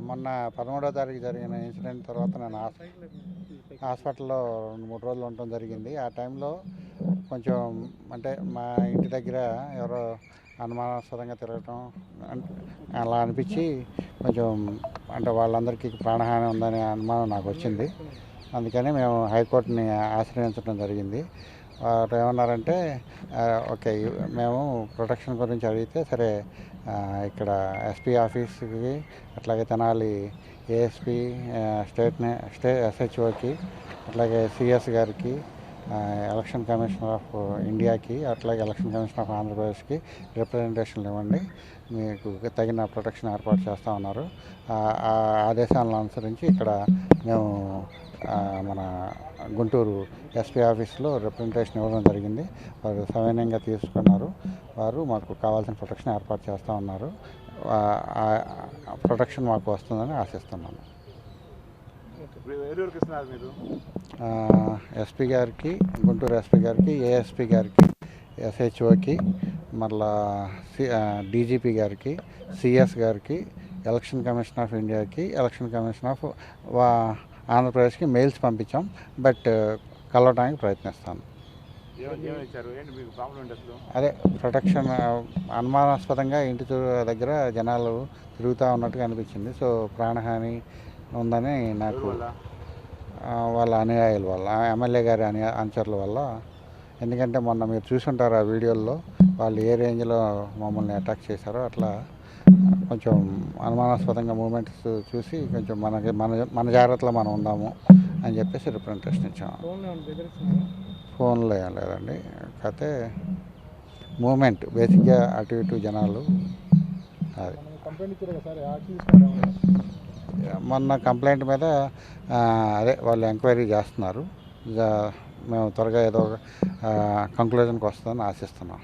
మొన్న 13వ తారీఖు జరిగిన ఇన్సిడెంట్ తర్వాత నేను హాస్పిటల్లో 2-3 రోజులు ఉండటం జరిగింది. ఆ టైంలో కొంచెం అంటే మా ఇంటి దగ్గర ఎవరో అనుమానాస్పదంగా తిరగటం అలా అనిపించి కొంచెం అంటే వాళ్ళందరికీ ప్రాణహాని ఉందనే అనుమానం నాకు వచ్చింది. అందుకని మేము హైకోర్టుని ఆశ్రయించడం జరిగింది. వారు ఏమన్నారంటే ఓకే, మేము ప్రొటెక్షన్ గురించి అడిగితే సరే ఇక్కడ ఎస్పీ ఆఫీస్కి, అట్లాగే తెనాలి ఏఎస్పీ, స్టేట్ ఎస్హెచ్ఓకి, అట్లాగే సిఎస్ గారికి, ఎలక్షన్ కమిషనర్ ఆఫ్ ఇండియాకి, అట్లాగే ఎలక్షన్ కమిషనర్ ఆఫ్ ఆంధ్రప్రదేశ్కి రిప్రజెంటేషన్లు ఇవ్వండి, మీకు తగిన ప్రొటెక్షన్ ఏర్పాటు చేస్తూ ఉన్నారు. ఆ ఆదేశాలను అనుసరించి ఇక్కడ మేము మన గుంటూరు ఎస్పీ ఆఫీస్లో రిప్రజెంటేషన్ ఇవ్వడం జరిగింది. వారు సవినయంగా తీసుకున్నారు. వారు మాకు కావాల్సిన ప్రొటెక్షన్ ఏర్పాటు చేస్తూ ఉన్నారు. ప్రొటెక్షన్ మాకు వస్తుందని ఆశిస్తున్నాను. ఎస్పీ గారికి, గుంటూరు ఎస్పీ గారికి, ఏఎస్పీ గారికి, ఎస్హెచ్ఓకి, మళ్ళా డీజీపీ గారికి, సిఎస్ గారికి, ఎలక్షన్ కమిషన్ ఆఫ్ ఇండియాకి, ఎలక్షన్ కమిషన్ ఆఫ్ ఆంధ్రప్రదేశ్కి మెయిల్స్ పంపించాం. బట్ కలవడానికి ప్రయత్నిస్తాను. అదే ప్రొటెక్షన్ అనుమానాస్పదంగా ఇంటి దగ్గర జనాలు తిరుగుతూ ఉన్నట్టుగా అనిపించింది. సో ప్రాణహాని ఉందని నాకు వాళ్ళ అనుయాయుల వల్ల, ఎమ్మెల్యే గారి అనుచరుల వల్ల. ఎందుకంటే మొన్న మీరు చూసుంటారు ఆ వీడియోల్లో వాళ్ళు ఏ రేంజ్లో మమ్మల్ని అటాక్ చేశారో. అట్లా కొంచెం అనుమానాస్పదంగా మూమెంట్స్ చూసి కొంచెం మన జాగ్రత్తలో మనం ఉందాము అని చెప్పేసి రిప్రజెంటేషన్ ఇచ్చాము. ఫోన్లో ఏం లేదండి, కాకపోతే మూమెంట్ బేసిక్గా అటు ఇటు జనాలు. అది మొన్న కంప్లైంట్ మీద అదే వాళ్ళు ఎంక్వైరీ చేస్తున్నారు. మేము త్వరగా ఏదో కంక్లూజన్కి వస్తుందని ఆశిస్తున్నాం.